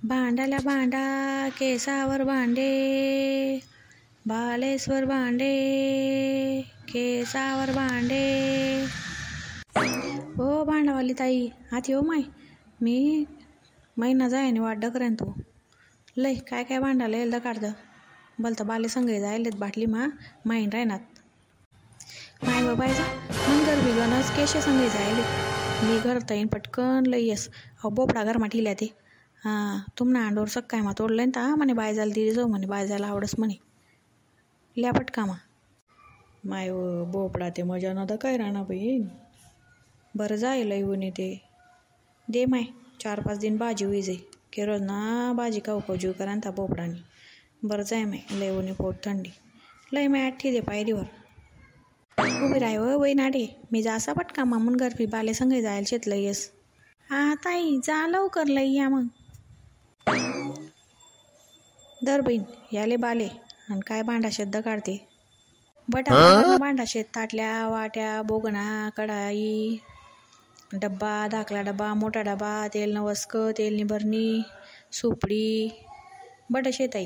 भांड्याला भांडा केसावर भांडे, बालेश्वर भांडे केसावर भांडे. हो भांडावाली ताई आती हो माय, मी महिना जायने वाड्ड करेन तू लय काय काय भांडायला येईल काढतं बोलतं बाले संगे जायलेत बाटली माहीन राहणार माय बाबायचा मन घर बिगनच केशे संगे जायले मी घर तईन पटकन लई येस अहो बोपडा घर ठिल्या ते हां तुम्हाला अंडोर सक्काय मा तोडलं ना म्हणे बाय जायला दिली जाऊ म्हणे बाय जायला आवडस म्हणे ल्या पटका माय बोपडा ते मजा नव्हता काय राहणार बाई बरं जाय लई ऊन ते दे माय 4-5 दिन भाजी होई जाई के रोज ना भाजी खाऊ जीव करा ना बोपडानी बरं जाय माय लई ऊन पोट थंडी लई माय आठी दे पायरीवर उभी राय वय नाडे मी जासा पटका म्हणून घर बाले संगे जायला शेतलं येस हा ताई जा लवकर लई या मग दर बहीण याले बाले आणि काय भांडा शेत काढते बटा भांडा शेत ताटल्या वाट्या बोगणा कढाई डब्बा धाकला डब्बा मोठा डब्बा तेल नवस्क तेलनी भरणी सुपडी बट शेताई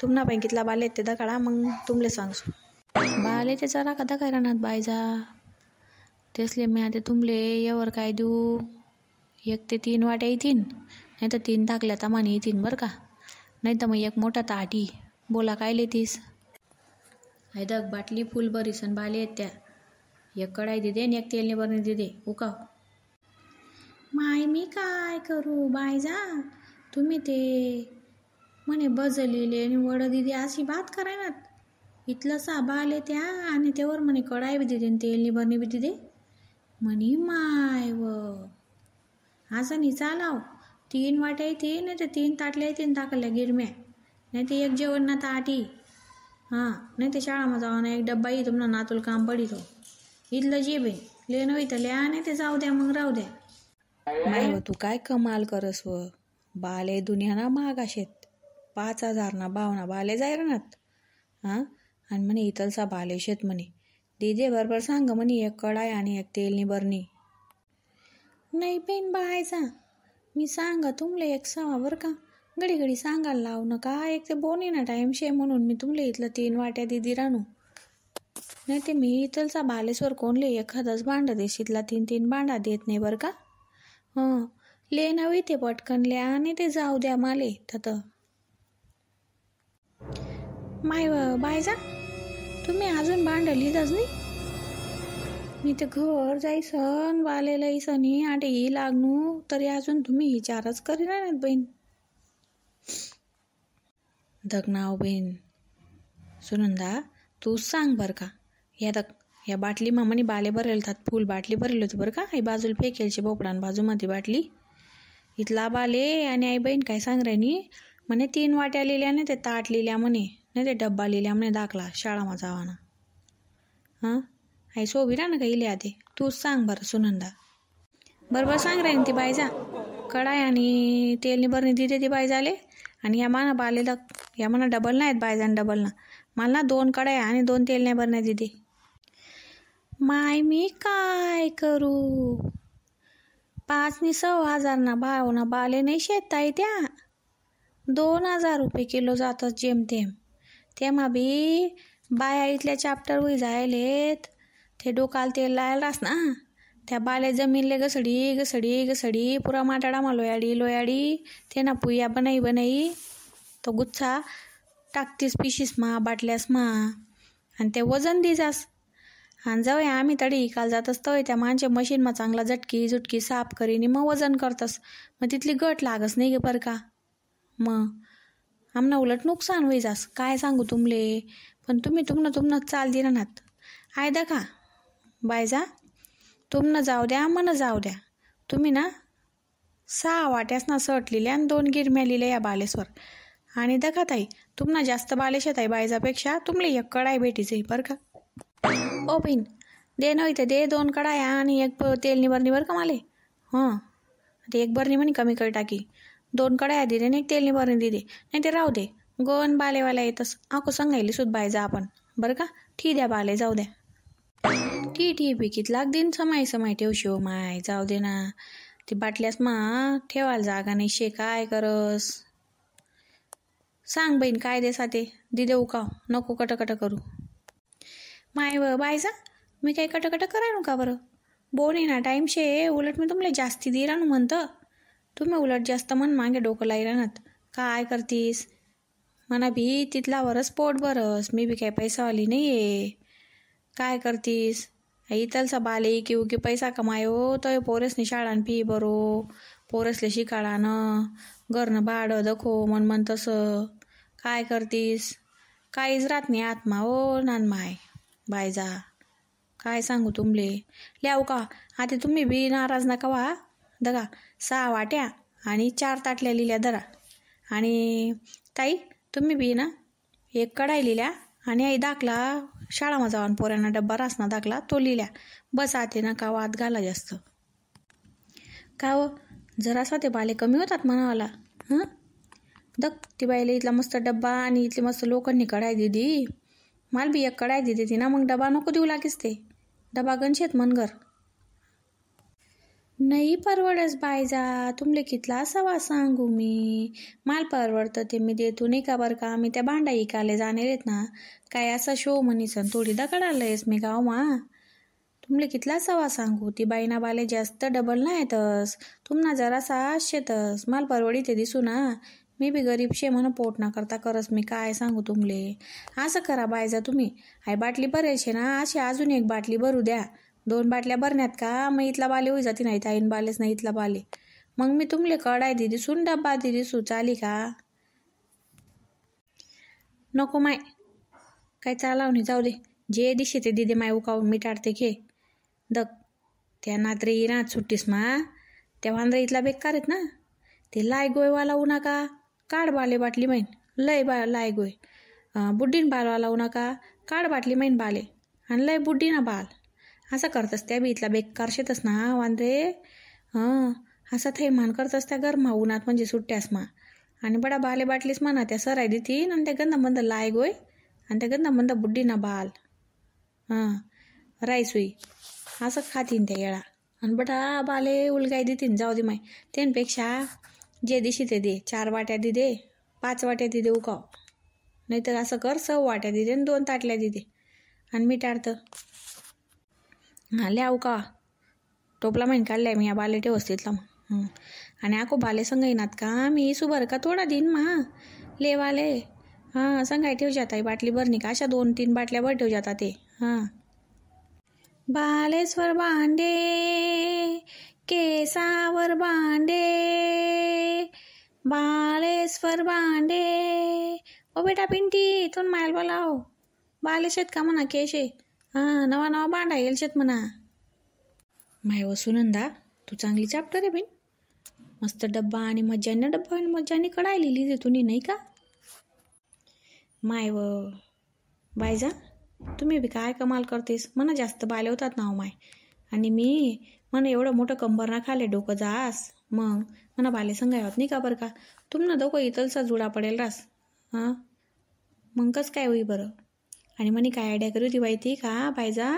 तुमना बँकेतला बाले ते दकाडा मग तुमले सांगसू बाले ते जरा का दकाय राहणार बायजा तेसले मी आता तुमले यावर काय देऊ 1 ते 3 वाट्या येतीन नाही तर 3 टाकल्या तमाने येतीन बरं का नाही तर मग एक मोठा ताटी बोला काय लेतीस हैदक बाटली फुल बरीस आणि बाले आहेत त्या एक कढाई दे आणि एक तेलने बरणी दे उकाव माय मी काय करू बायजा तुम्ही ते म्हणे बजलेले आणि वड दिदी अशी बात करायनात इथलं साबाले त्या आणि त्यावर म्हणे कढाई बी दिदे तेलनी बरणी बी दिदे म्हणे माय व असं नाही चालाव 3 वाट्या येतील नाही तर 3 ताटल्या येतील टाकल्या गिरम्या नाही ते एक जेवण ना ताटी हां नाही ते शाळामध्ये जावा ना एक डब्बा येतो ना नातूल काम पडितो इथलं जे बे लेणं इथं ल्या नाही ते जाऊ द्या मग राहू द्या नाही तू काय कमाल करस व बाले दुनिया ना महागाशेत 5,000 ना भावना बाले जाय राहणार हां आणि म्हणे इथलचा बाले शेत म्हणे दिदे बरोबर सांग म्हणे एक कढाई आणि एक तेलनी बरणी नाही पेन बायचा मी सांगा तुमले एक सवा बरं का घडी घडी सांगायला लावू नका एक ते बोनी ना टाईम शे म्हणून मी तुमले इथलं 3 वाट्या दिदी रानू नाही ते मी इथलचा बालेश्वर कोणले एखादंच भांडं देशीतला 3 भांडा देत नाही बरं का हं ले नव्हे ते पटकन ल्या आणि ते जाऊ द्या माले तत माय बायजा तुम्ही अजून भांडं लिहितच नाही मी ते घर जायसन बालेला इसनी आटे ही लागनू तरी अजून तुम्ही विचारच करी राहणार बहीण दगनाव बहीण सुनंदा तूच सांग बरं का या बाटली म्हणे बाले भरेल तात फुल बाटली भरेल होती बरं का आई बाजूला फेकेलची बोपडान बाजूमध्ये बाटली इथला बाले आणि आई बहीण काय सांग राहिनी म्हणे 3 वाट्या लिहिल्या नाही ते ताट लिहिल्या म्हणे नाही ते डब्बा लिहिल्या म्हणे दाखला शाळामा जावाना हां आई सोबी राहा ना का इले आधी तूच सांग बरं सुनंदा बरोबर सांग राहीन ती बायजा कढाई आणि तेलनी बरणी दिते ती बायजाले आणि या माना बालेला या म्हणा डबल नाहीत बायजान डबल ना मला 2 कढाई आणि 2 तेलने बरण्या दिते माय मी काय करू 5 नि 6,000 ना भाव ना बाले नाही शेताय त्या 2,000 रुपये किलो जातात जेमतेम तेव्हा बी बाया इथल्या चॅप्टर होई जायलेत ते डोकाल तेल लायला रास ना त्या बाले जमीनले घसडी पुरा माटाडा मा लोयाडी ते ना पुया बनाई तो गुच्छा टाकतीस पिशीस मा बाटल्यास मा आणि ते वजन दिजास आणि जाऊ आम्ही तडी काल जात असतो त्या माणच्या मशीन मा चांगला झटकी साफ करीने मग वजन करतस मग तिथली गट लागस नाही गे पर का मग आमना उलट नुकसान होई जास काय सांगू तुमले पण तुम्ही तुमनं चाल दिरानात आय दा का बायजा तुमनं जाऊ द्या मन जाऊ द्या तुम्ही ना 6 वाट्यास ना सट लिहिल्या आणि 2 गिरम्या लिहिल्या या बालेश्वर आणि दखा ताई तुमना जास्त बालेशात आहे बायजापेक्षा तुमले एक कढाई भेटीच बरं का ओ बहीण दे न इथे दे 2 कढाया आणि एक तेलनी बरणी बरं का माले हां ते एक बरणी म्हणे कमी कर टाकी 2 कढाया दिले आणि एक तेलनी बरणी दिले नाही ते राहू दे गोन बालेवाला येतस आको सांगायली सुद्धा बायजा आपण बरं का ठीक द्या बाले जाऊ द्या ठीक पिकीत लाग दिन समाय ठेवशी हो माय जाऊ दे ना ती बाटल्यास ठेवायला जागा नाही शे, काय करस सांग बहीण, काय देसा ते दे देऊ का, नको कटकट करू. माय बायजा मी काही कटकट करायनो का बरं, बोने ना टाईम शे, उलट मी तुम्हाला जास्ती दे राहणं म्हणतं, तुम्ही उलट जास्त मन मागे डोकं लाई राहणार. काय करतीस म्हणा भी तिथलावरच पोट बरस, मी बी काही पैसावाली नाही आहे. काय करतीस इथलचा बाले की उगी पैसा कमायो तर पोरसनी शाळान फी बरो, पोरसले शिकाळानं घरनं भाडं दखो मन तसं. काय करतीस काहीच राहत नाही आत्मा ओ नान माय बायजा, काय सांगू तुमले. ल्याऊ का आता तुम्ही बी नाराज नका वा. दगा 6 वाट्या आणि 4 ताटल्या लिहिल्या धरा. आणि ताई तुम्ही बी ना 1 कढाई लिहिल्या आणि आई दाखला शाळामध्ये जाऊन पोरांना डब्बा रासना दाखला तो लिहिल्या. बस आते नका वाद घाला जास्त. का हो जरासा ते बाले कमी होतात म्हणावाला. दक ती बाईला इथला मस्त डब्बा आणि इथली मस्त लोखंडी कढाई दिदी, मला बी 1 कढाई दिदी ती ना, मग डबा नको देऊ लागेच ते, डबा गणशेत मनगर नाही परवडस बायजा. तुमले कितला सवा सांगू मी, माल परवडतं ते मी देतो नाही का बरं का. मी त्या भांडा इकाले जाणार ना, काय असा शो म्हणीसन थोडी दकडालयस मी गाव मा. तुमले कितला सवा सांगू, ती बाईना बाले जास्त डबल नाही येतस, तुम्हाला जरासा शेतस, माल परवडी ते दिसू ना. मी बी गरीब शे म्हणून पोट ना करता करस, मी काय सांगू तुमले. असं करा बायजा तुम्ही, आई बाटली भरायची ना, अशी अजून 1 बाटली भरू द्या. 2 बाटल्या भरण्यात का मग इथला बाले होई जाते, नाही ताईन बालेच नाही इथला बाले. मग मी तुमले कढाई दिदी सुन डब्बा दिदी सु चाली का. नको माय काय चालाव नाही, जाऊ दे जे दिशे ते दिदे माय उकावून मी टाळते घे. दक त्या नात्रे इरात सुट्टीस मा, त्या वांद्रे इथला बेकार आहेत ना, ते लाय गोयवाला उन्हा का काढ बाले बाटली मैन लय लाय गोय. बुड्डीन बालवाला उन्हा का काढ बाटली मैन बाले आणि लय बुड्डी ना बाल. असं करतस त्या बी इथला बेकार शेतस ना वांद्रे. असं थैमान करतस त्या गरमा उन्हात म्हणजे सुट्ट्यास मा, आणि बडा बाले बाटलीस म्हणा त्या सराय देतीन आणि त्या गंदा मंद लाय गोय आणि त्या गंदा मंद बुड्डी ना बाल. राईसुई असं खातीन त्या येळा आणि बडा बाले उलगाई देतीन. जाऊ दे माय त्यांपेक्षा जे दिशी ते दे, 4 वाट्या दे दे, 5 वाट्या दे दे उकाव, नाही तर असं कर 6 वाट्या दे दे आणि 2 ताटल्या दे दे आणि मी टाळतं. ल्या उका टोपला माहीन काढलाय मी या बाले ठेवस तिथला मग. आणि आको बाले संग येणार का मी सुबर का थोडा दिन मा लेवाले. संगाय ठेव जाता बाटली भरणी का, अशा 2-3 बाटल्या भर ठेव जाता ते. बालेश्वर भांडे केसावर भांडे, बालेश्वर भांडे. ओ बेटा पिंटी तुन मायल बोलाव, बाले शेत का म्हणा केशे. नवा भांडा येईल शेत म्हणा. माय व सुनंदा तू चांगली चाप्टर आहे बिन, मस्त डब्बा आणि मज्जाने डब्बा आणि मज्जाने कढाई लिहिली दे तुम्ही नाही का. माय व बायजा तुम्ही बी काय कमाल करतेस, म्हणा जास्त बाले होतात ना माय. आणि मी म्हणा एवढं मोठं कंबर ना खाले डोकं जास, मग म्हणा बाले संगायवत नाही का बरं का. तुमनं डोकं इथलसा जुडा पडेल रास. मग कसं काय होई बरं. आणि म्हणे काय आयडिया करू ती बाई ती का बायजा,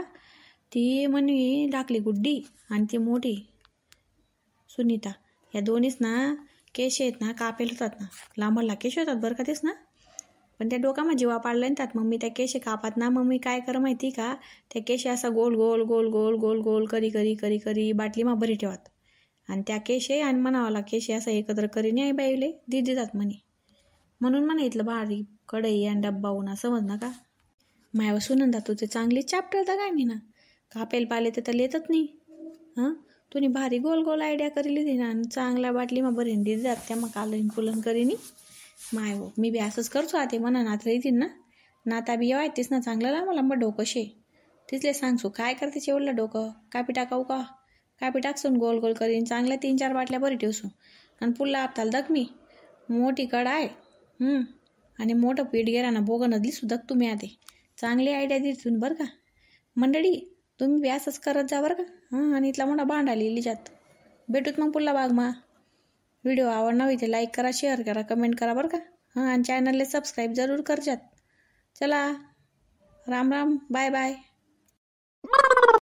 ती म्हणे डाकली गुड्डी आणि ती मोठी सुनीता, या दोन्हीच ना केश आहेत ना कापेल होतात ना, लांबला केश होतात बरं का तेच ना, पण त्या डोकामा जीवा पाडला ना त्यात. मग मी त्या केशे कापात ना, मग मी काय कर माहिती का, त्या केशे असा गोल गोल गोल गोल गोल गोल करी करी करी करी बाटली मा भरी ठेवात आणि त्या केशे आणि म्हणावाला केशे असं एकत्र करी नाही बाईले दी देतात म्हणे. म्हणून म्हणा इथलं भारी कढई आणि डब्बा उन्हा समज ना का. मायवा सुनंदा तू ते चांगली चॅप्टर तर काय मी ना, कापेल पाले तर त्याला येतच नाही. तुम्ही भारी गोल गोल आयडिया करेली दे ना, आणि चांगल्या बाटली मग बरीन दे जात त्या मग कालन पुलन करीनी. माय हो मी बी असंच करतो आता म्हणा नात येतील ना, नाता बी येवा येतेस ना चांगलं लांब लांब डोकं शे तिथले सांगसू काय करते एवढलं डोकं. कापी टाकाऊ का, कापी टाकसून गोल गोल करीन चांगल्या 3-4 बाटल्या बरी ठेवसून आणि पुल्ला आपताल दक मी मोठी कढाय आणि मोठं पीठ गेला ना बोगन दिसू दक तुम्ही आधी चांगली आयडिया दिसून बरं का. मंडळी तुम्ही बी असंच करत जा बरं का. आणि इथला मोठा भांडा लिहिली जात भेटूत मग पुल्ला बाग मा. व्हिडिओ आवडला होई ते लाईक करा, शेअर करा, कमेंट करा बरं का. आणि चॅनलला सबस्क्राईब जरूर करजात. चला राम राम, बाय बाय.